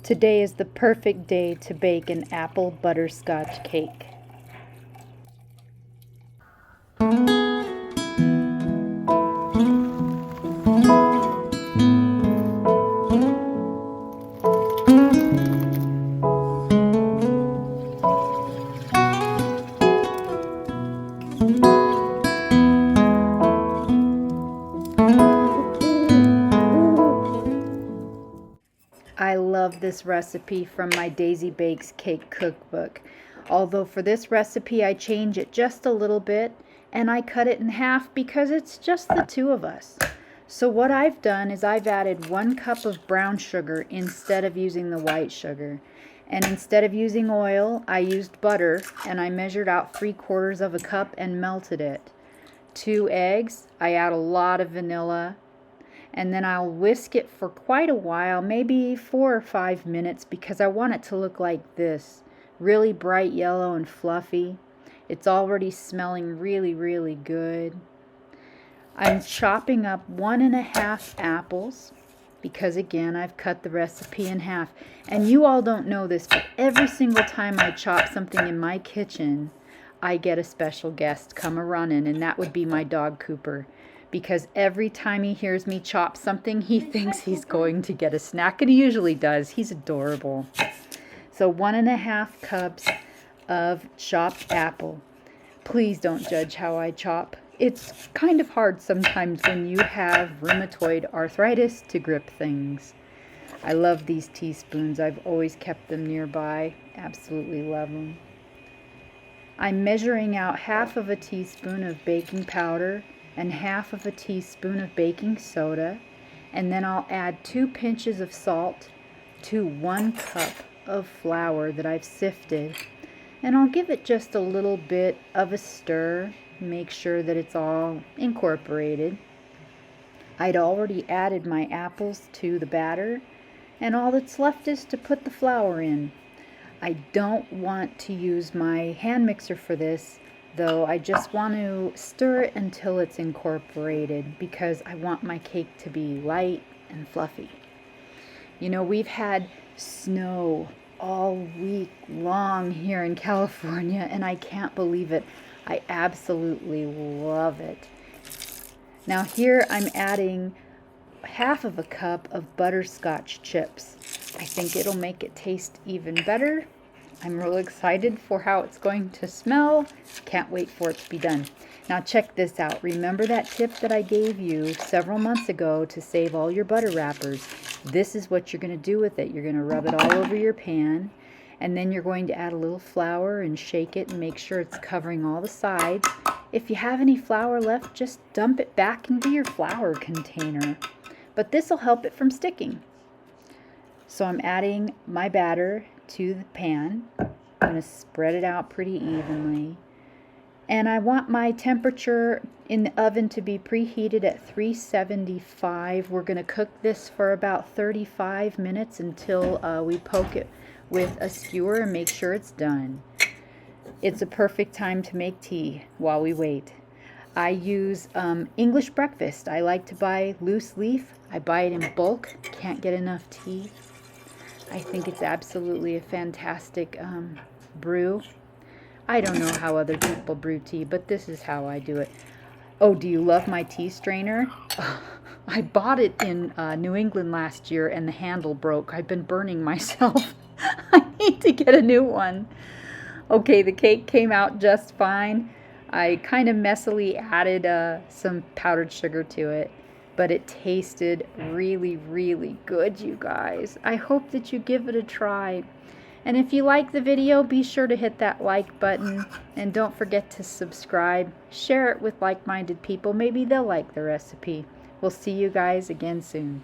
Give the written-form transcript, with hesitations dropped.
Today is the perfect day to bake an apple butterscotch cake. I love this recipe from my Daisy Bakes Cake Cookbook. Although for this recipe I change it just a little bit and I cut it in half because it's just the two of us. So what I've done is I've added 1 cup of brown sugar instead of using the white sugar. And instead of using oil, I used butter, and I measured out 3/4 of a cup and melted it. 2 eggs, I add a lot of vanilla, and then I'll whisk it for quite a while, maybe 4 or 5 minutes, because I want it to look like this, really bright yellow and fluffy. It's already smelling really, really good. I'm chopping up 1½ apples, because again, I've cut the recipe in half. And you all don't know this, but every single time I chop something in my kitchen, I get a special guest come a-running, and that would be my dog Cooper. Because every time he hears me chop something, he thinks he's going to get a snack, and he usually does. He's adorable. So 1½ cups of chopped apple. Please don't judge how I chop. It's kind of hard sometimes when you have rheumatoid arthritis to grip things. I love these teaspoons. I've always kept them nearby. Absolutely love them. I'm measuring out 1/2 teaspoon of baking powder and 1/2 teaspoon of baking soda, and then I'll add 2 pinches of salt to 1 cup of flour that I've sifted, and I'll give it just a little bit of a stir, make sure that it's all incorporated. I'd already added my apples to the batter, and all that's left is to put the flour in. I don't want to use my hand mixer for this, though. I just want to stir it until it's incorporated because I want my cake to be light and fluffy. You know, we've had snow all week long here in California, and I can't believe it. I absolutely love it. Now here I'm adding 1/2 cup of butterscotch chips. I think it'll make it taste even better. I'm real excited for how it's going to smell. Can't wait for it to be done. Now check this out. Remember that tip that I gave you several months ago to save all your butter wrappers? This is what you're going to do with it. You're going to rub it all over your pan, and then you're going to add a little flour and shake it and make sure it's covering all the sides. If you have any flour left, just dump it back into your flour container. But this will help it from sticking. So I'm adding my batter to the pan. I'm going to spread it out pretty evenly. And I want my temperature in the oven to be preheated at 375. We're going to cook this for about 35 minutes until we poke it with a skewer and make sure it's done. It's a perfect time to make tea while we wait. I use English breakfast. I like to buy loose leaf. I buy it in bulk. Can't get enough tea. I think it's absolutely a fantastic brew. I don't know how other people brew tea, but this is how I do it. Oh, do you love my tea strainer? I bought it in New England last year and the handle broke. I've been burning myself. I need to get a new one. Okay, the cake came out just fine. I kind of messily added some powdered sugar to it, but it tasted really, really good, you guys. I hope that you give it a try. And if you like the video, be sure to hit that like button, and don't forget to subscribe. Share it with like-minded people. Maybe they'll like the recipe. We'll see you guys again soon.